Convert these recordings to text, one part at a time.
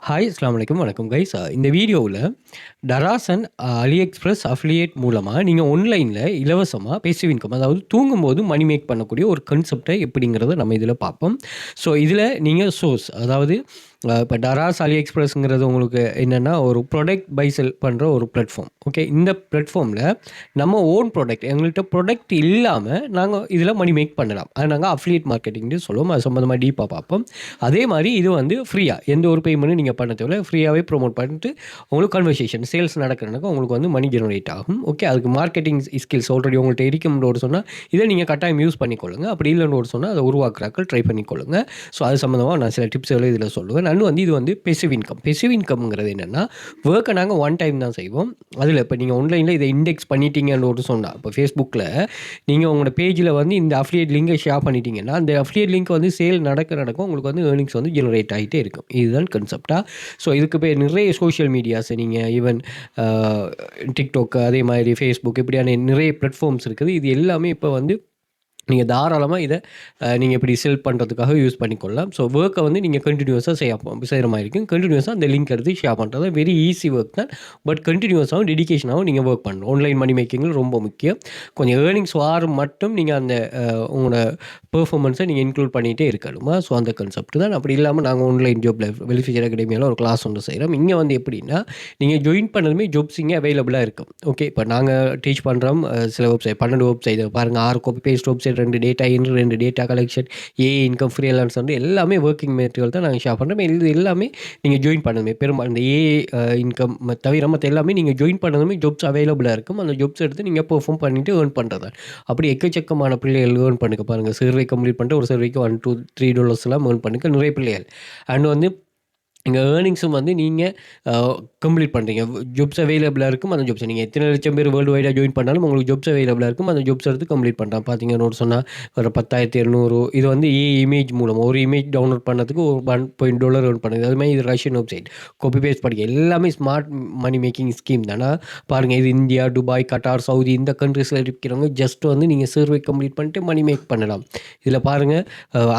Hi அஸ்ஸலாமு அலைக்கும். வணக்கம் கைஸ். இந்த வீடியோவில் Dras and AliExpress affiliate மூலமாக நீங்கள் ஆன்லைனில் இலவசமாக பேசிவ் இன்கம், அதாவது தூங்கும்போது மணி மேக் பண்ணக்கூடிய ஒரு கான்செப்டை எப்படிங்கிறத நம்ம இதில் பார்ப்போம். ஸோ இதில் நீங்கள் சோர்ஸ், அதாவது இப்போ டராஸ் அலி எக்ஸ்பிரஸ்ங்கிறது உங்களுக்கு என்னென்னா ஒரு ப்ராடக்ட் பை செல் பண்ணுற ஒரு பிளாட்ஃபார்ம். ஓகே, இந்த பிளாட்ஃபார்மில் நம்ம ஓன் ப்ராடக்ட், எங்கள்கிட்ட ப்ராடக்ட் இல்லாமல் நாங்கள் இதில் மணி மேக் பண்ணலாம். அதை நாங்கள் அஃபிலியேட் மார்க்கெட்டிங்னு சொல்லுவோம். அது சம்மந்தமாக டீப்பாக பார்ப்போம். அதே மாதிரி இது வந்து ஃப்ரீயாக, எந்த ஒரு பேமெண்ட்டும் நீங்கள் பண்ண தேவையில்ல. ஃப்ரீயாகவே ப்ரோமோட் பண்ணிட்டு உங்களுக்கு கன்வர்சேஷன் சேல்ஸ் நடக்கிறதுக்கு உங்களுக்கு வந்து மணி ஜெனரேட் ஆகும். ஓகே, அதுக்கு மார்க்கெட்டிங் ஸ்கில்ஸ் ஆல்ரெடி உங்கள்கிட்ட இருக்கும்னு சொன்னால் இதை நீங்கள் கட்டாயம் யூஸ் பண்ணிக்கொள்ளுங்க. அப்படி இல்லைன்னு சொன்னால் அதை உருவாக்குறாக்கள் ட்ரை பண்ணிக்கொள்ளுங்க. ஸோ அது சம்மந்தமாக நான் சில டிப்ஸ்களை இதில் சொல்லுவேன். நான் வந்து இது வந்து பெசிவ் இன்கம். பெசிவ் இன்கம்ங்கிறது என்னென்னா, ஒர்க்கை நாங்கள் ஒன் டைம் தான் செய்வோம். அதில் இப்போ நீங்கள் ஆன்லைனில் இதை இண்டெக்ஸ் பண்ணிட்டீங்கன்னு சொன்னால், இப்போ ஃபேஸ்புக்கில் நீங்கள் உங்களோட பேஜில் வந்து இந்த அஃபிலியேட் லிங்கை ஷேர் பண்ணிட்டீங்கன்னா, அந்த அஃபிலியேட் லிங்க் வந்து சேல் நடக்க உங்களுக்கு வந்து ஏர்னிங்ஸ் வந்து ஜெனரேட் ஆகிட்டே இருக்கும். இதுதான் கான்செப்டாக. ஸோ இதுக்கு பேர் நிறைய சோஷியல் மீடியாஸ், நீங்கள் ஈவன் டிக்டாக், அதே மாதிரி ஃபேஸ்புக், இப்படியான நிறைய பிளாட்ஃபார்ம்ஸ் இருக்குது. இது எல்லாமே இப்போ வந்து நீங்கள் தாராளமாக இதை நீங்கள் இப்படி செல் பண்ணுறதுக்காக யூஸ் பண்ணிக்கொள்ளலாம். ஸோ ஒர்க்கை வந்து நீங்கள் கண்டினியூஸாக செய்கிற மாதிரி இருக்கும். கண்டினியூஸாக அந்த லிங்க் எடுத்து ஷேர் பண்ணுறது வெரி ஈஸி ஒர்க் தான். பட் கண்டினியூஸாகவும் டெடிகேஷனாகவும் நீங்கள் ஒர்க் பண்ணணும். ஆன்லைன் மணி மேக்கிங்கில் ரொம்ப முக்கியம். கொஞ்சம் ஏர்னிங்ஸ் மட்டும் நீங்கள் அந்த உங்களோட பெர்ஃபார்மன்ஸை நீங்கள் இன்க்ளூட் பண்ணிகிட்டே இருக்கணுமா. ஸோ அந்த கான்செப்ட் தான். அப்படி இல்லாமல் நாங்கள் ஆன்லைன் ஜாப்பில் வெல்ஃபியர் அகாடமியில் ஒரு கிளாஸ் ஒன்று செய்கிறோம். இங்கே வந்து எப்படின்னா, நீங்கள் ஜாயின் பண்ணதுமே ஜாப்ஸ் இங்கே அவைலபிளாக இருக்கும். ஓகே, இப்போ நாங்கள் டீச் பண்ணுறோம். சில வெப்சைட் 12 வெப்சைட் பாருங்கள், 6 copy paste website, 2 data entry, 2 data collection, income, freelance வந்து எல்லாமே ஒர்க்கிங் மெட்டீரியல் தான் நாங்கள் ஷேர் பண்ணுறோம். இது எல்லாமே நீங்கள் ஜாயின் பண்ணதுமே பெரும்பாலும் இந்த இன்கம் தவிர மற்ற எல்லாமே நீங்கள் ஜாயின் பண்ணதுமே ஜாப்ஸ் அவைலபிளாக இருக்கும். அந்த ஜாப்ஸ் எடுத்து நீங்கள் பெர்ஃபார்ம் பண்ணிவிட்டு ஏர்ன் பண்ணுறது. அப்படி எக்கச்சக்கமான பிள்ளைகள் ஏர்ன் பண்ணுங்க. பாருங்கள், சர்வே கம்ப்ளீட் பண்ணிட்டு ஒரு சர்வேக்கு $1, $2, $3 ஏர்ன் பண்ணுங்க நிறைய பிள்ளைகள். அண்ட் வந்து இங்கே ஏர்னிங்ஸும் வந்து நீங்கள் கம்ப்ளீட் பண்ணுறீங்க. ஜாப்ஸ் அவைலபிளாக இருக்கும். அந்த ஜாப்ஸை நீங்கள் எத்தனை லட்சம் பேர் வேர்ல்டு வைடாக ஜாயின் பண்ணாலும் உங்களுக்கு ஜாப்ஸ் அவைலபிளாக இருக்கும். அந்த ஜாப்ஸ் எடுத்து கம்ப்ளீட் பண்ணுறான். பார்த்தீங்கன்னு சொன்னால் ஒரு 10,200. இது வந்து இமேஜ் மூலம் ஒரு இமேஜ் டவுன்லோட் பண்ணதுக்கு ஒரு $1 ஏர்ன் பண்ணுது. அதுமாதிரி இது ரஷ்யன் வெப்சைட் காப்பி பேஸ்ட் படிக்க எல்லாமே ஸ்மார்ட் மணி மேக்கிங் ஸ்கீம் தானே. பாருங்கள், இது இந்தியா, துபாய், கட்டார், சவுதி இந்த கண்ட்ரீஸில் இருக்கிறவங்க ஜஸ்ட் வந்து நீங்கள் சர்வே கம்ப்ளீட் பண்ணிட்டு மணி மேக் பண்ணலாம். இதில் பாருங்கள்,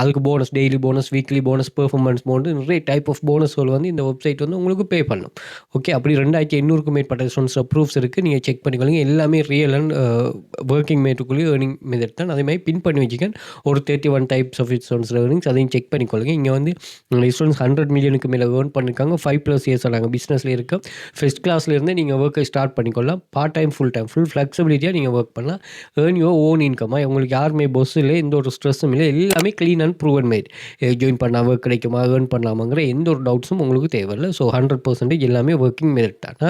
அதுக்கு bonus, daily bonus, weekly bonus, performance bonus, நிறைய டைப் ஆஃப் போனஸ் வந்து இந்த வெப்சைட் வந்து உங்களுக்கு பே பண்ணும். ஓகே, அப்படி 2,800க்கும் மேற்பட்ட ஸ்டூடெண்ட்ஸில் ப்ரூஃப்ஸ் இருக்குது. நீங்கள் செக் பண்ணிக்கொள்ளுங்க. எல்லாமே ரியல் அண்ட் ஒர்க்கிங் மேட்டுக்குள்ளேயே ஏர்னிங் மெத்தட் தான். அதே மாதிரி பின் பண்ணி வச்சுக்கேன் ஒரு 31 டைப்ஸ் ஆஃப் ஸ்டூடெண்ட்ஸ் ஏர்னிங்ஸ். அதையும் செக் பண்ணிக்கொள்ளுங்க. இங்கே வந்து ஸ்டூடெண்ட்ஸ் 100 மில்லியனுக்கு மேலே ஏர்ன் பண்ணியிருக்காங்க. 5+ இயர்ஸ் நாங்கள் பிஸ்னஸில் இருக்கோம். ஃபர்ஸ்ட் கிளாஸ்லேருந்து நீங்கள் ஒர்க்கை ஸ்டார்ட் பண்ணிக்கொள்ளலாம். Part time, full time, full ஃப்ளெக்சிபிலிட்டியாக நீங்கள் ஒர்க் பண்ணலாம். ஏர்ன் யுவர் ஓன் இன்கமாக. உங்களுக்கு யாருமே பொஸ் இல்லை, எந்த ஒரு ஸ்ட்ரெஸ்ஸும் இல்லை. எல்லாமே க்ளீன் அண்ட் ப்ரூவன் மேட். ஜாயின் பண்ணால் ஒர்க் கிடைக்குமா, ஏர்ன் பண்ணலாமாங்கிற எந்த ஒரு டவுட்ஸும் உங்களுக்கு தேவையில்லை. ஸோ 100% எல்லாமே ஒர்க்கிங் மெத்தட் தானே.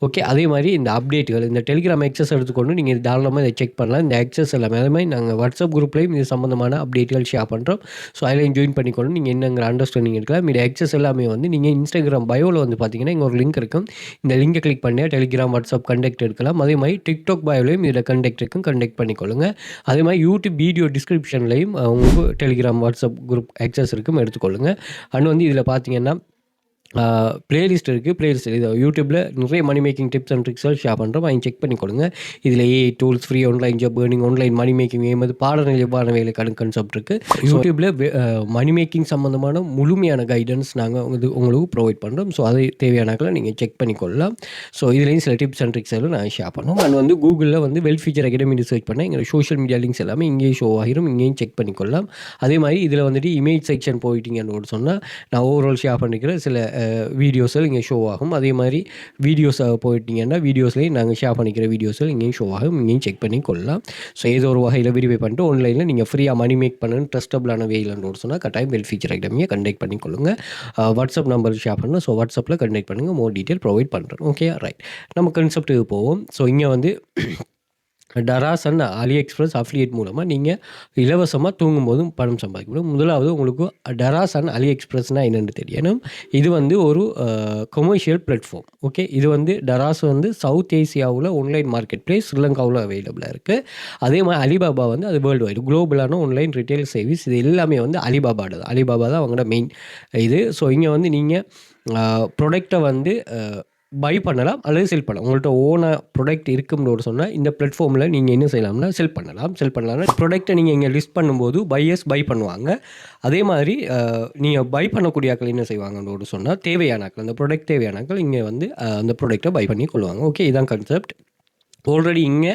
ஓகே, அதே மாதிரி இந்த அப்டேட்டுகள், இந்த டெலிகிராம் எக்ஸஸ் எடுத்துக்கொண்டு நீங்கள் தாராளமாக இதை செக் பண்ணலாம். இந்த எக்ஸஸ் எல்லாமே அதே மாதிரி நாங்கள் வாட்ஸ்அப் குரூப்லேயும் இது சம்மந்தமான அப்டேட்டுகள் ஷேர் பண்ணுறோம். ஸோ அதில் ஜாயின் பண்ணிக்கொண்டு நீங்கள் என்னங்கிற அண்டர்ஸ்டாண்டிங் எடுக்கலாம். இந்த எக்ஸஸ் எல்லாமே வந்து நீங்கள் இன்ஸ்டாகிராம் பயோவில் வந்து பார்த்தீங்கன்னா இங்கே ஒரு லிங்க் இருக்கும். இந்த லிங்கை கிளிக் பண்ணி டெலிகிராம், வாட்ஸ்அப் கண்டெக்ட் எடுக்கலாம். அதே மாதிரி டிக்டாக் பயோலையும் இதில் கண்டெக்ட் இருக்கும். கண்டெக்ட் பண்ணிக்கொள்ளுங்க. அதே மாதிரி யூடியூப் வீடியோ டிஸ்கிரிப்ஷன்லையும் உங்களுக்கு டெலிகிராம், வாட்ஸ்அப் குரூப் எக்ஸஸ் இருக்கும், எடுத்துக்கொள்ளுங்க. அண்ட் வந்து இதில் பார்த்தீங்கன்னா பிளேலிஸ்ட் இருக்குது. பிளேலிஸ்ட் இது யூடியூப்பில் நிறைய மணி மேக்கிங் டிப்ஸ் அண்ட் ட்ரிக்ஸாக ஷேர் பண்ணுறோம். அதை செக் பண்ணி கொடுங்க. இதில் tools, free online job earning, online money making, ஏமாதிரி பாடநிலைவான வேலைக்கான கான்செப்ட் இருக்குது. யூடியூப்பில் மணி மேக்கிங் சம்மந்தமான முழுமையான கைடன்ஸ் நாங்கள் உங்களுக்கு ப்ரொவைட் பண்ணுறோம். ஸோ அதை தேவையானக்கெல்லாம் நீங்கள் செக் பண்ணிக்கொள்ளலாம். ஸோ இதுலேயும் சில டிப்ஸ் அண்ட் ட்ரிக்ஸ் எல்லாம் நான் ஷேர் பண்ணுவோம். அண்ட் வந்து கூகுளில் வந்து வெல்ஃபியர் அகாடமி சர்ச் பண்ணேன். எங்கள் சோஷியல் மீடியா லிங்க்ஸ் எல்லாமே இங்கேயும் ஷோ ஆகிரும். இங்கேயும் செக் பண்ணிக்கொள்ளலாம். அதே மாதிரி இதில் வந்துட்டு இமேஜ் செக்ஷன் போயிட்டீங்கன்னு சொன்னால் நான் ஓவரால் ஷேர் பண்ணிக்கிற சில வீடியோஸில் இங்கே ஷோ ஆகும். அதே மாதிரி வீடியோஸ் போயிட்டீங்கன்னா வீடியோஸ்லேயும் நாங்கள் ஷேர் பண்ணிக்கிற வீடியோஸில் இங்கேயும் ஷோ ஆகும். இங்கேயும் செக் பண்ணி கொள்ளலாம். ஸோ ஏதோ ஒரு வகையில் வெரிஃபை பண்ணிட்டு ஆன்லைனில் நீங்கள் ஃப்ரீயாக மணி மேக் பண்ணணும் ட்ரஸ்டபிளான வேலைன்னு சொன்னால் கட்டாயம் வெல்ஃபியர் அகாடமியை கண்டெக்ட் பண்ணி கொள்ளுங்கள். வாட்ஸ்அப் நம்பர் ஷேர் பண்ணணும். ஸோ வாட்ஸ்அப்பில் கண்டெக்ட் பண்ணுங்கள். மோர் டீட்டெயில் ப்ரொவைட் பண்ணுறோம். Okay, right. நம்ம கான்செப்ட்டுக்கு போவோம். ஸோ இங்கே வந்து Dras and AliExpress affiliate மூலமாக நீங்கள் இலவசமாக தூங்கும்போதும் பணம் சம்பாதிக்க முடியும். முதலாவது உங்களுக்கு டராஸ் அண்ட் அலி எக்ஸ்பிரஸ்னால் என்னென்னு தெரியணும். இது வந்து ஒரு கமர்ஷியல் பிளாட்ஃபார்ம். ஓகே, இது வந்து டராஸ் வந்து சவுத் ஏசியாவில் ஆன்லைன் மார்க்கெட் பிளேஸ், ஸ்ரீலங்காவில் அவைலபிளாக இருக்குது. அதே மாதிரி அலிபாபா வந்து அது வேர்ல்டு வைடு குளோபலான ஆன்லைன் ரிட்டைல் சர்வீஸ். இது எல்லாமே வந்து அலிபாபா தான் அவங்களோட மெயின் இது. ஸோ இங்கே வந்து நீங்கள் ப்ராடக்டை வந்து பை பண்ணலாம் அல்லது செல் பண்ணலாம். உங்கள்ட்ட ஓனாக ப்ராடக்ட் இருக்கும்னு சொன்னால் இந்த பிளாட்ஃபார்மில் நீங்கள் என்ன செய்யலாம்னா செல் பண்ணலாம்னா ப்ராடக்ட்டை நீங்கள் இங்கே லிஸ்ட் பண்ணும்போது பையர்ஸ் பை பண்ணுவாங்க. அதே மாதிரி நீங்கள் பை பண்ணக்கூடிய ஆட்கள் என்ன செய்வாங்கன்னு சொன்னால் தேவையான ஆட்கள், அந்த ப்ராடக்ட் தேவையான ஆட்கள் இங்கே வந்து அந்த ப்ராடக்ட்டை பை பண்ணி கொள்வாங்க. ஓகே, இதான் கான்செப்ட். ஆல்ரெடி இங்கே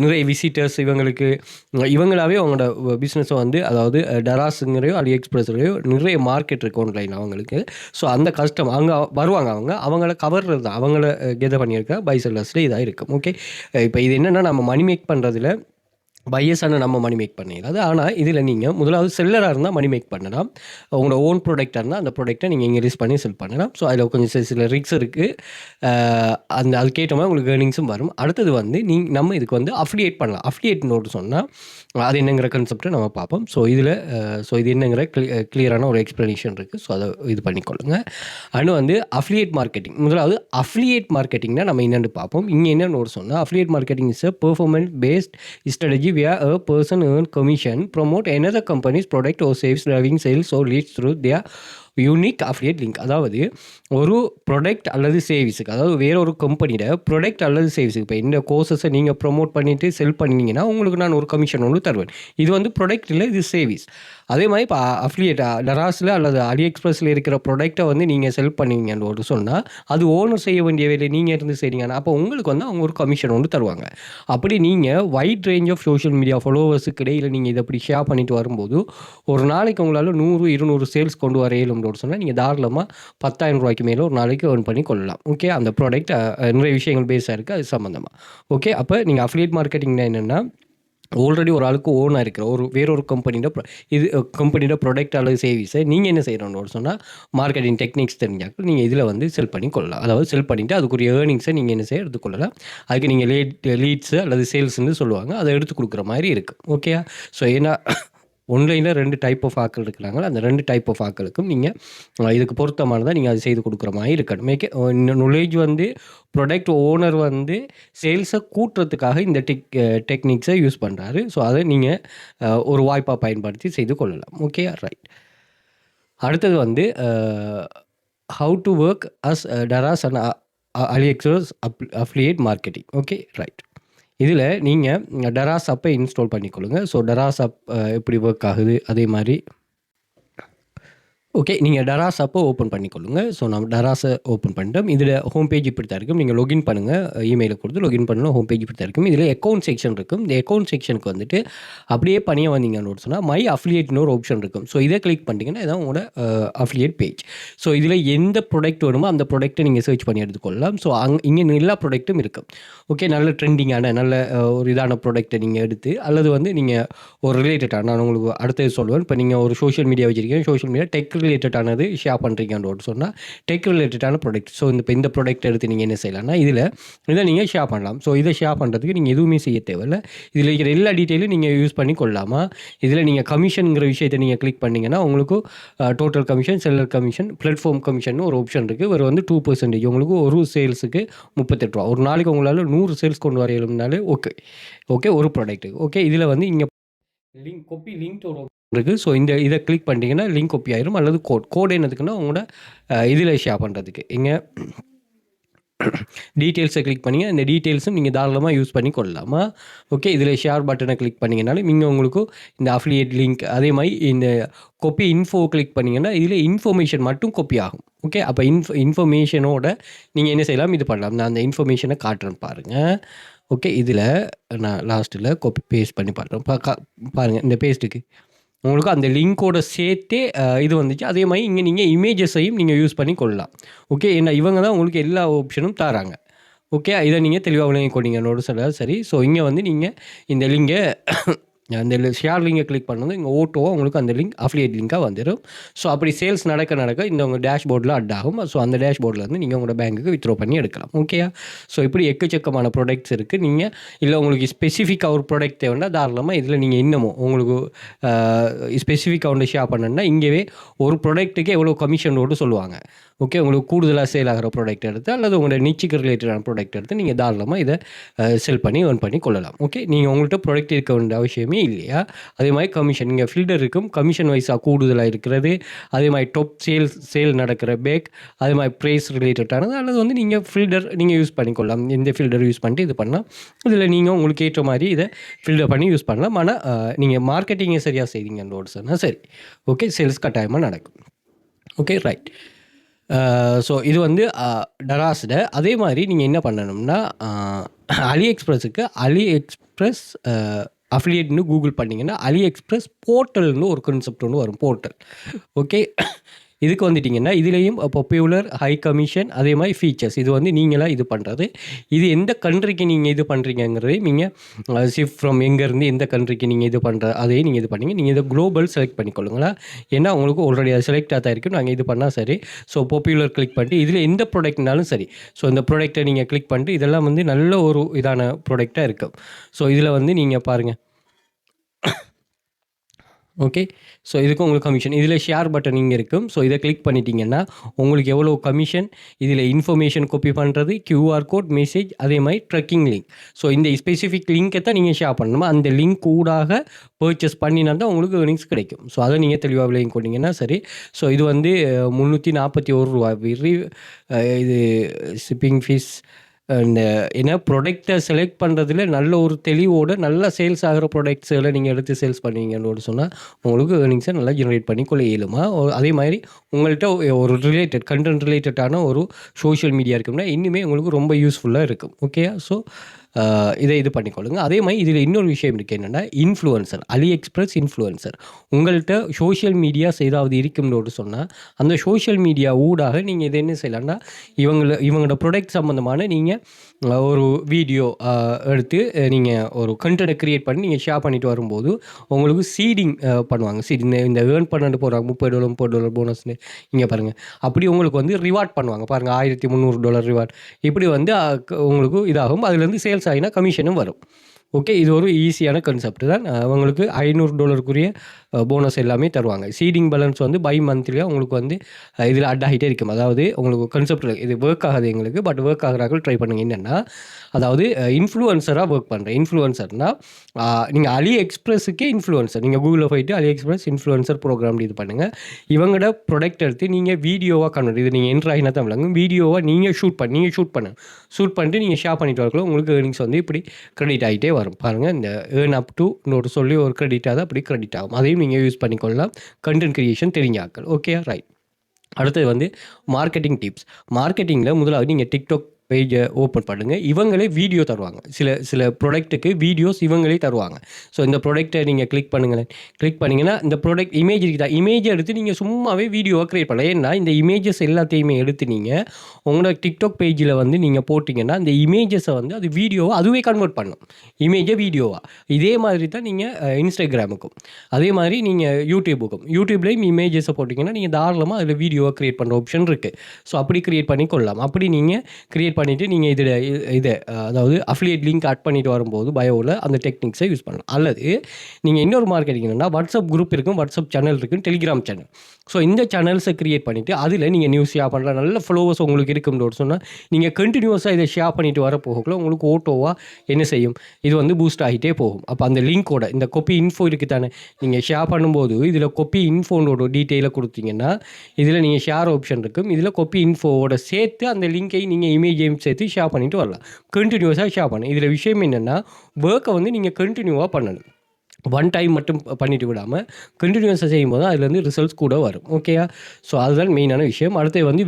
நிறைய விசிட்டர்ஸ் இவங்களாவே அவங்களோட பிஸ்னஸை வந்து, அதாவது டராஸுங்கிறையோ அலி எக்ஸ்பிரஸ்லையோ நிறைய மார்க்கெட் இருக்குது ஆன்லைன் அவங்களுக்கு. ஸோ அந்த கஸ்டம் அங்கே வருவாங்க, அவங்கள கவர்றது தான், அவங்கள கெதர் பண்ணியிருக்க பை செல்லர்ஸில் இதாக இருக்கும். ஓகே, இப்போ இது என்னென்னா நம்ம மணி மேக் பண்ணுறதுல பையர்ஸான நம்ம மணி மேக் பண்ணிடலாம். ஆனால் இதில் நீங்கள் முதலாவது செல்லராக இருந்தால் மணி மேக் பண்ணலாம். உங்களோட ஓன் ப்ராடக்டாக இருந்தால் அந்த ப்ராடக்ட்டை நீங்கள் இங்கே பண்ணி செல் பண்ணலாம். ஸோ அதில் கொஞ்சம் சில ரிக்ஸ் இருக்குது. அதுக்கேற்ற மாதிரி உங்களுக்கு ஏர்னிங்ஸும் வரும். அடுத்தது வந்து நம்ம இதுக்கு வந்து அஃபிலியேட் பண்ணலாம். அஃபிலியேட்னு சொன்னால் அது என்னங்கிற கான்செப்டை நம்ம பார்ப்போம். ஸோ இது என்னங்கிற கிளியரான ஒரு எக்ஸ்ப்ளனேஷன் இருக்குது. ஸோ அதை இது பண்ணிக்கொள்ளுங்க. ஆனால் வந்து அஃபிலியேட் மார்க்கெட்டிங், முதலாவது அஃபிலியேட் மார்க்கெட்டிங்னா நம்ம என்னென்னு பார்ப்போம். இங்கே என்னென்னு சொன்னால் affiliate marketing is a performance based strategy where a person earns commission, promote another company's product or service, driving sales or leads through their unique affiliate link. அதாவது ஒரு ப்ராடக்ட் அல்லது சேவிஸுக்கு, அதாவது வேற ஒரு கம்பெனியோட ப்ராடக்ட் அல்லது சேவிஸுக்கு, இப்போ இந்த கோர்சஸை நீங்கள் ப்ரொமோட் பண்ணிவிட்டு செல் பண்ணிங்கன்னா உங்களுக்கு நான் ஒரு கமிஷன் ஒன்று தருவேன். இது வந்து ப்ராடக்ட் இல்லை, இது சேவிஸ். அதே மாதிரி இப்போ அஃபிலியேட் டராஸில் அல்லது அலி எக்ஸ்பிரஸில் இருக்கிற ப்ராடக்ட்டை வந்து நீங்கள் செல் பண்ணுவீங்கன்னு சொன்னால் அது ஓனர் செய்ய வேண்டிய வேலை நீங்கள் இருந்து செய்றீங்கன்னா அப்போ உங்களுக்கு வந்து அவங்க ஒரு கமிஷன் ஒன்று தருவாங்க. அப்படி நீங்கள் wide range of social media ஃபாலோவர்ஸுக்கு இடையில் நீங்கள் இதை அப்படி ஷேர் பண்ணிட்டு வரும்போது ஒரு நாளைக்கு உங்களால் 100-200 சேல்ஸ் கொண்டு வர இயலும் சொன்னால் நீங்கள் தாராளமாக 10,000 ரூபாய்க்கு மேலே ஒரு நாளைக்கு ஏர்ன் பண்ணி கொள்ளலாம். ஓகே, அந்த ப்ராடக்ட் நிறைய விஷயங்கள் பேஸாக இருக்குது அது சம்மந்தமாக. ஓகே, அப்போ நீங்கள் அஃபிலியேட் மார்க்கெட்டிங்னா என்னென்னா ஆல்ரெடி ஒரு ஆளுக்கு ஓனாக இருக்கிற வேறொரு கம்பெனியோட ப்ராடக்ட் அல்லது சேவிஸை நீங்கள் என்ன செய்யணும்னு சொன்னால் மார்க்கெட்டிங் டெக்னிக்ஸ் தெரிஞ்சாக்க நீங்கள் இதில் வந்து செல் பண்ணி கொள்ளலாம். அதாவது செல் பண்ணிவிட்டு அதுக்குரிய ஏர்னிங்ஸை நீங்கள் என்ன செய்ய எடுத்துக்கொள்ளலாம். அதுக்கு நீங்கள் லீட்ஸு அல்லது சேல்ஸ்ன்னு சொல்லுவாங்க, அதை எடுத்து கொடுக்குற மாதிரி இருக்குது. ஓகே, ஸோ ஏன்னா ஆன்லைனில் 2 டைப் ஆஃப் ஆக்கள் இருக்கிறாங்க. அந்த 2 டைப் ஆஃப் ஆக்களுக்கும் நீங்கள் இதுக்கு பொருத்தமானதாக நீங்கள் அது செய்து கொடுக்குற மாதிரி இருக்கணும். நாலேஜ் வந்து ப்ராடக்ட் ஓனர் வந்து சேல்ஸை கூட்டுறதுக்காக இந்த டெக்னிக்ஸை யூஸ் பண்ணுறாரு. ஸோ அதை நீங்கள் ஒரு வாய்ப்பாக பயன்படுத்தி செய்து கொள்ளலாம். Okay, right. அடுத்தது வந்து how to work as Daraz and AliExpress affiliate marketing. Okay, right. இதில் நீங்கள் டராஸ் ஆப்பை இன்ஸ்டால் பண்ணிக்கொள்ளுங்க. ஸோ டராஸ் ஆப் எப்படி ஒர்க் ஆகுது அதே மாதிரி ஓகே, நீங்கள் டராஸ் ஆப்பை ஓப்பன் பண்ணிக்கொள்ளுங்க. ஸோ நம்ம டராஸை ஓப்பன் பண்ணிட்டோம். இதில் ஹோம் பேஜ் இப்படி தான் இருக்கும். நீங்கள் லொகின் பண்ணுங்கள், இமெயிலை கொடுத்து லொகின் பண்ணணும். ஹோம் பேஜ் இப்படி தான் இருக்கும். இதில் அக்கௌண்ட் செக்ஷன் இருக்கும். இந்த அக்கௌண்ட் செக்ஷனுக்கு வந்துட்டு அப்படியே பணியாக வந்தீங்கன்னு சொன்னால் மை அஃபிலியேட்னு ஒரு ஆப்ஷன் இருக்கும். ஸோ இதை கிளிக் பண்ணிட்டீங்கன்னா இதான் உங்களோட அஃபிலியேட் பேஜ். ஸோ இதில் எந்த ப்ராடக்ட் வேணுமோ அந்த ப்ராடக்ட்டை நீங்கள் சர்ச் பண்ணி எடுத்துக்கொள்ளலாம். ஸோ இங்கே எல்லா ப்ராடக்ட்டும் இருக்கும். ஓகே, நல்ல ட்ரெண்டிங்கான நல்ல ஒரு இதான ப்ராடக்ட்டை நீங்கள் எடுத்து அல்லது வந்து நீங்கள் ஒரு ரிலேட்டடாக நான் உங்களுக்கு அடுத்தது சொல்லுவேன். இப்போ நீங்கள் ஒரு சோஷியல் மீடியா வச்சுருக்கீங்க, சோஷியல் மீடியா டெக் ரிலேட்டடானது ஷேர் பண்ணுறீங்கன்னு சொன்னால் டெக் ரிலேட்டடான ப்ராடக்ட். ஸோ இந்த ப்ராடக்ட் எடுத்து நீங்கள் என்ன செய்யலாம்னா இதை நீங்கள் ஷேர் பண்ணலாம். ஸோ இதை ஷேர் பண்ணுறதுக்கு நீங்கள் எதுவுமே செய்ய தேவையில்லை. இதில் இருக்கிற எல்லா டீட்டெயிலும் நீங்கள் யூஸ் பண்ணி கொள்ளலாமா. இதில் நீங்கள் கமிஷனுங்கிற விஷயத்தை நீங்கள் கிளிக் பண்ணிங்கன்னா உங்களுக்கு total commission, seller commission, platform commission ஒரு ஆப்ஷன் இருக்குது. ஒரு வந்து 2% உங்களுக்கு ஒரு சேல்ஸுக்கு 38 ரூபா. ஒரு நாளைக்கு உங்களால் 100 சேல்ஸ் கொண்டு வர இயலும்னாலே ஓகே ஒரு ப்ராடக்ட்டுக்கு. ஓகே, இதில் வந்து இங்கே லிங்க் ஒரு இருக்குது. ஸோ இதை கிளிக் பண்ணிட்டீங்கன்னா லிங்க் காப்பி ஆயிரும். அல்லது கோட் என்னதுக்குன்னா உங்களோட இதில் ஷேர் பண்ணுறதுக்கு இங்கே டீட்டெயில்ஸை கிளிக் பண்ணிங்க. இந்த டீட்டெயில்ஸும் நீங்கள் தாராளமாக யூஸ் பண்ணி கொள்ளலாமா. ஓகே, இதில் ஷேர் பட்டனை கிளிக் பண்ணிங்கனாலும் இங்கே உங்களுக்கு இந்த அஃபிலியேட் லிங்க் அதே மாதிரி இந்த கொப்பி இன்ஃபோ கிளிக் பண்ணிங்கன்னா இதில் இன்ஃபர்மேஷன் மட்டும் கொப்பி ஆகும். ஓகே, அப்போ இன்ஃபர்மேஷனோட நீங்கள் என்ன செய்யலாம், இது பண்ணலாம். நான் அந்த இன்ஃபர்மேஷனை காட்டுறேன் பாருங்கள். ஓகே, இதில் நான் லாஸ்ட்டில் காப்பி பேஸ்ட் பண்ணி பாருறேன். பாருங்கள், இந்த பேஸ்ட்டுக்கு உங்களுக்கு அந்த லிங்க்கோட சேர்த்தே இது வந்துச்சு. அதே மாதிரி இங்கே நீங்கள் இமேஜஸையும் நீங்கள் யூஸ் பண்ணி கொள்ளலாம். ஓகே, ஏன்னா இவங்க தான் உங்களுக்கு எல்லா ஆப்ஷனும் தராங்க. ஓகே, இதை நீங்கள் தெளிவாக விளங்கி கொண்டீங்கன்னோட சொல்ல சரி. ஸோ இங்கே வந்து நீங்கள் இந்த லிங்கை அந்த ஷேர் லிங்கை கிளிக் பண்ணது இங்கே ஓட்டோவாக உங்களுக்கு அந்த லிங்க் அஃபிலியேட் லிங்காக வந்துடும். ஸோ அப்படி சேல்ஸ் நடக்க இந்த உங்கள் டேஷ்போர்டில் அட் ஆகும். ஸோ அந்த டேஷ்போர்டில் வந்து நீங்கள் உங்களோட பேங்க்குக்கு வித்ட்ரா பண்ணி எடுக்கலாம். ஓகேயா. ஸோ இப்படி எக்கச்சக்கமான ப்ராடக்ட்ஸ் இருக்குது. நீங்கள் இல்லை உங்களுக்கு ஸ்பெசிஃபிக்காக ஒரு ப்ராடக்ட் தேவைன்னா தாராளமாக இதில் நீங்கள் இன்னமும் உங்களுக்கு ஸ்பெசிஃபிக்காக ஒன்று ஷேர் பண்ணணுன்னா இங்கேவே ஒரு ப்ராடக்ட்டுக்கு எவ்வளோ கமிஷன் ஓட்டு சொல்லுவாங்க. ஓகே, உங்களுக்கு கூடுதலா சேல் ஆகிற ப்ராடக்ட் எடுத்து அல்லது உங்களோட நிச்சுக்கு ரிலேட்டடான ப்ராடக்ட் எடுத்து நீங்கள் தாராளமாக இதை செல் பண்ணி ஏர்ன் பண்ணி கொள்ளலாம். ஓகே, நீங்கள் உங்கள்கிட்ட ப்ராடக்ட் இருக்க வேண்டிய அவசியமே இல்லையா. அதே மாதிரி கமிஷன் நீங்கள் ஃபில்டர் இருக்கும், கமிஷன் வைஸாக கூடுதலாக இருக்கிறது. அதே மாதிரி டாப் சேல் நடக்கிற பேக், அதே மாதிரி ப்ரைஸ் ரிலேட்டடானது அல்லது வந்து நீங்கள் ஃபில்டர் நீங்கள் யூஸ் பண்ணிக்கொள்ளலாம். இந்த ஃபில்டர் யூஸ் பண்ணிட்டு இது பண்ணலாம். இதில் நீங்கள் உங்களுக்கு ஏற்ற மாதிரி இதை ஃபில்டர் பண்ணி யூஸ் பண்ணலாம். ஆனால் நீங்கள் மார்க்கெட்டிங்கை சரியாக செய்தீங்கன்னு சொன்னால் சரி, ஓகே, சேல்ஸ் கட்டாயமாக நடக்கும். Okay, right. ஸோ இது வந்து டராஸில். அதே மாதிரி நீங்கள் என்ன பண்ணணும்னா, அலி எக்ஸ்பிரஸுக்கு அலி எக்ஸ்பிரஸ் அஃபிலியேட்னு கூகுள் பண்ணிங்கன்னா அலி எக்ஸ்பிரஸ் போர்ட்டல்னு ஒரு கான்செப்ட் ஒன்று வரும், போர்ட்டல். ஓகே, இதுக்கு வந்துட்டிங்கன்னா இதுலேயும் பாப்புலர், ஹை கமிஷன், அதே மாதிரி ஃபீச்சர்ஸ், இது வந்து நீங்களாக இது பண்ணுறது. இது எந்த கண்ட்ரிக்கு நீங்கள் இது பண்ணுறீங்கிறது நீங்கள் ஷிஃப்ட் ஃப்ரம் எங்கேருந்து எந்த கண்ட்ரிக்கு நீங்கள் இது பண்ணுற அதையும் நீங்கள் இது பண்ணிங்க. நீங்கள் இதை குளோபல் செலக்ட் பண்ணிக்கொள்ளுங்களா, ஏன்னா உங்களுக்கு ஆல்ரெடி அது செலக்டாக தான் இருக்கும். நாங்கள் இது பண்ணால் சரி. ஸோ பாப்புலர் கிளிக் பண்ணிட்டு இதில் எந்த ப்ராடக்ட்னாலும் சரி, ஸோ இந்த ப்ராடக்ட்டை நீங்கள் கிளிக் பண்ணிட்டு இதெல்லாம் வந்து நல்ல ஒரு இதான ப்ராடக்டாக இருக்கும். ஸோ இதில் வந்து நீங்கள் பாருங்கள். ஓகே, ஸோ இதுக்கும் உங்களுக்கு கமிஷன், இதில் ஷேர் பட்டன் இங்கே இருக்கும். ஸோ இதை கிளிக் பண்ணிட்டீங்கன்னா உங்களுக்கு எவ்வளோ கமிஷன், இதில் இன்ஃபர்மேஷன் காப்பி பண்ணுறது, QR கோட், மெசேஜ், அதே மாதிரி ட்ரெக்கிங் லிங்க். ஸோ இந்த ஸ்பெசிஃபிக் லிங்க்கை தான் நீங்கள் ஷேர் பண்ணணுமா, அந்த லிங்க் கூடாக பர்ச்சேஸ் பண்ணினா தான் உங்களுக்கு ஏர்னிங்ஸ் கிடைக்கும். ஸோ அதை நீங்கள் தெளிவாக விலையும் கொண்டீங்கன்னா சரி. ஸோ இது வந்து $341. இது ஷிப்பிங் ஃபீஸ் இந்த ஏன்னா ப்ராடக்டை செலக்ட் பண்ணுறதுல நல்ல ஒரு தெளிவோடு நல்ல சேல்ஸ் ஆகிற ப்ராடக்ட்ஸில் நீங்கள் எடுத்து சேல்ஸ் பண்ணுவீங்கன்னு சொன்னால் உங்களுக்கு ஏர்னிங்ஸை நல்லா ஜென்ரேட் பண்ணிக்கொள்ள இயலுமா. அதே மாதிரி உங்கள்கிட்ட ஒரு கண்டென்ட் ரிலேட்டடான ஒரு சோஷியல் மீடியா இருக்கும்னா இன்னுமே உங்களுக்கு ரொம்ப யூஸ்ஃபுல்லாக இருக்கும். ஓகேயா. ஸோ இதை இது பண்ணிக்கொள்ளுங்க. அதே மாதிரி இதில் இன்னொரு விஷயம் இருக்குது, என்னென்னா இன்ஃப்ளூயன்சர், அலி எக்ஸ்பிரஸ் இன்ஃப்ளூயன்சர். உங்கள்கிட்ட சோஷியல் மீடியாஸ் ஏதாவது இருக்கும்னு சொன்னால் அந்த சோஷியல் மீடியா ஊடாக நீங்கள் இதை என்ன செய்யலாம்னா இவங்களோட ப்ராடக்ட் சம்மந்தமான நீங்கள் ஒரு வீடியோ எடுத்து நீங்கள் ஒரு கண்டென்ட்டை க்ரியேட் பண்ணி நீங்கள் ஷேர் பண்ணிட்டு வரும்போது உங்களுக்கு சீடிங் பண்ணுவாங்க. இந்த ஏர்ன் பண்ணிட்டு போகிறாங்க $30 போனஸ்னு இங்கே பாருங்கள். அப்படி உங்களுக்கு வந்து ரிவார்ட் பண்ணுவாங்க பாருங்கள், $1300 ரிவார்ட். இப்படி வந்து உங்களுக்கு இதாகும். அதுலேருந்து சேல்ஸ் ஆகினா கமிஷனும் வரும். ஓகே, இது ஒரு ஈஸியான கான்செப்ட் தான். அவங்களுக்கு $500 போனஸ் எல்லாமே தருவாங்க. சீடிங் பேலன்ஸ் வந்து பை மந்த்லியாக உங்களுக்கு வந்து இதில் அட் ஆகிட்டே இருக்கும். அதாவது உங்களுக்கு கான்செப்ட் இது ஒர்க் ஆகாது எங்களுக்கு, பட் ஒர்க் ஆகிறார்கள் ட்ரை பண்ணுங்க. என்னென்னா, அதாவது இன்ஃப்ளூயன்சராக ஒர்க் பண்ணுறேன். இன்ஃப்ளூயன்சர்னால் நீங்கள் அலி எக்ஸ்பிரஸுக்கே இன்ஃப்ளூயன்சர், நீங்கள் கூகுளில் போய்ட்டு அலி எக்ஸ்பிரஸ் இன்ஃப்ளூயன்சர் ப்ரோக்ராம் இது பண்ணுங்கள். இவங்களோட ப்ராடக்ட் எடுத்து நீங்கள் வீடியோவாக கன்வெர்ட், இது நீங்கள் என்ட்ரு ஆகினா தான் விளங்கும். வீடியோவாக நீங்கள் ஷூட் பண்ணிட்டு நீங்கள் ஷேர் பண்ணிட்டு வரக்குள்ள உங்களுக்கு ஏர்னிங்ஸ் வந்து இப்படி கிரெடிட் ஆகிட்டே வரும். பாருங்கள், இந்த ஏர்ன் அப் டு இன்னொரு சொல்லி ஒரு கிரெடிட்டாக தான் அப்படி கிரெடிட் ஆகும். அதையும் நீங்கள் யூஸ் பண்ணிக்கொள்ளலாம், கண்டென்ட் கிரியேஷன் தெரிஞ்சாக்கள். Okay, right. அடுத்தது வந்து மார்க்கெட்டிங் டிப்ஸ். மார்க்கெட்டிங்கில் முதலாவது நீங்கள் டிக்டாக் பேஜை ஓப்பன் பண்ணுங்கள். இவங்களே வீடியோ தருவாங்க. சில ப்ராடக்ட்டுக்கு வீடியோஸ் இவங்களே தருவாங்க. ஸோ இந்த ப்ராடக்ட்டை நீங்கள் கிளிக் பண்ணுங்களேன். கிளிக் பண்ணிங்கன்னா இந்த ப்ராடக்ட் இமேஜ் இருக்குதா, இமேஜை எடுத்து நீங்கள் சும்மாவே வீடியோவாக க்ரியேட் பண்ணலாம். ஏன்னா இந்த இமேஜஸ் எல்லாத்தையுமே எடுத்து நீங்கள் உங்களோட டிக்டாக் பேஜில் வந்து நீங்கள் போட்டிங்கன்னா இந்த இமேஜஸை வந்து அது வீடியோவாக அதுவே கன்வெர்ட் பண்ணும், இமேஜை வீடியோவாக. இதே மாதிரி தான் நீங்கள் இன்ஸ்டாகிராமுக்கும் அதே மாதிரி நீங்கள் யூடியூப்லேயும் இமேஜஸை போட்டிங்கன்னா நீங்கள் தாராளமாக அதில் வீடியோவாக க்ரியேட் பண்ணுற ஆப்ஷன் இருக்குது. ஸோ அப்படி க்ரியேட் பண்ணி கொள்ளலாம். அப்படி நீங்கள் க்ரியேட் பண்ணிவிட்டு நீங்கள் இதை அதாவது அஃபிலியேட் லிங்க் ஆட் பண்ணிட்டு வரும்போது பயோவில் அந்த டெக்னிக்ஸை யூஸ் பண்ணலாம். அல்லது நீங்கள் இன்னொரு மார்க்கெட்டிங் என்னென்னா, வாட்ஸ்அப் குரூப் இருக்கும், வாட்ஸ்அப் சேனல் இருக்கும், டெலிகிராம் சேனல். ஸோ இந்த சேனல்ஸை க்ரியேட் பண்ணிவிட்டு அதில் நீங்கள் நியூஸ் ஷேர் பண்ணலாம். நல்ல ஃபாலோவர்ஸ் உங்களுக்கு இருக்கும்னு சொன்னால் நீங்கள் கண்டினியூஸாக இதை ஷேர் பண்ணிட்டு வர போகக்குள்ள உங்களுக்கு ஓட்டோவாக என்ன செய்யும், இது வந்து பூஸ்ட் ஆகிட்டே போகும். அப்போ அந்த லிங்க்கோட இந்த கொப்பி இன்ஃபோ இருக்குது தானே, நீங்கள் ஷேர் பண்ணும்போது இதில் கொப்பி இன்ஃபோனோட டீட்டெயிலை கொடுத்தீங்கன்னா இதில் நீங்கள் ஷேர் ஆப்ஷன் இருக்கும். இதில் கொப்பி இன்ஃபோவோட சேர்த்து அந்த லிங்கை நீங்கள் இமேஜையும் சேர்த்து ஷேர் பண்ணிட்டு வரலாம். கண்டினியூஸாக ஷேர் பண்ணணும். இதில் விஷயம் என்னென்னா, ஒர்க்கை வந்து நீங்கள் கண்டினியூவாக பண்ணணும். ஒன் டைம் மட்டும் பண்ணிட்டு விடாமல் கண்டினியூஸாக செய்யும்போது அதுலேருந்து ரிசல்ட்ஸ் கூட வரும். ஓகேயா. ஸோ அதுதான் மெயினான விஷயம். அடுத்து வந்து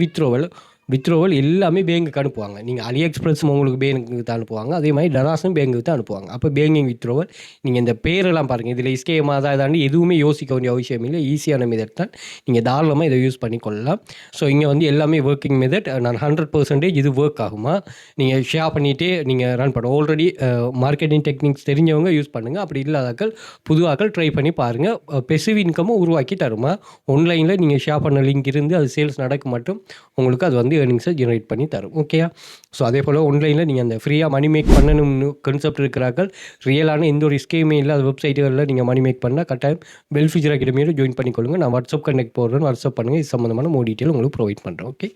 வித்ரோவல் எல்லாமே பேங்குக்கு அனுப்புவாங்க. நீங்கள் அலி எக்ஸ்பிரஸ் உங்களுக்கு பேங்குக்கு தான் அனுப்புவாங்க, அதே மாதிரி டராஸும் பேங்குக்கு தான் அனுப்புவாங்க. அப்போ பேங்கிங் வித்ரோவல் நீங்கள் இந்த பேரெல்லாம் பாருங்கள், இதில் ஸ்கேமாக தான் தாண்டி எதுவுமே யோசிக்க வேண்டிய அவசியம் இல்லை. ஈஸியான மெத்தட் தான், நீங்கள் தாராளமாக இதை யூஸ் பண்ணிக்கொள்ளலாம். ஸோ இங்கே வந்து எல்லாமே ஒர்க்கிங் மெத்தட். நான் 100% இது ஒர்க் ஆகுமா, நீங்கள் ஷேர் பண்ணிகிட்டே நீங்கள் ரன் பண்ண ஆல்ரெடி மார்க்கெட்டிங் டெக்னிக்ஸ் தெரிஞ்சவங்க யூஸ் பண்ணுங்கள். அப்படி இல்லாதாக்கள் புதுவாக்கள் ட்ரை பண்ணி பாருங்கள். பெசிவ் இன்கமும் உருவாக்கி தருமா. ஆன்லைனில் நீங்கள் ஷேர் பண்ண லிங்க் இருந்து அது சேல்ஸ் நடக்க மட்டும் உங்களுக்கு அது வந்து ஏர்னிங்ஸை ஜெனரேட் பண்ணி தரும். ஓகேயா? ஸோ அதே போல் ஆன்லைனில் நீங்கள் அந்த ஃப்ரீயாக மணி மேக் பண்ணணும்னு கான்செப்ட் இருக்கிறார்கள். ரியலான எந்த ஒரு ஸ்கீமே இல்லாத வெப்சைட்டுகளில் நீங்கள் மணி மேக் பண்ணால் கட்டாயம் வெல் ஃபியூச்சர் அகாடமியோட ஜாயின் பண்ணிக்கொள்ளுங்க. நான் வாட்ஸ்அப் கனெக்ட் போடுறேன். வாட்ஸ்அப் பண்ணுங்கள். இது சம்மந்தமான மோர் டீட்டெயில் உங்களுக்கு ப்ரொவைட் பண்ணுறேன். ஓகே.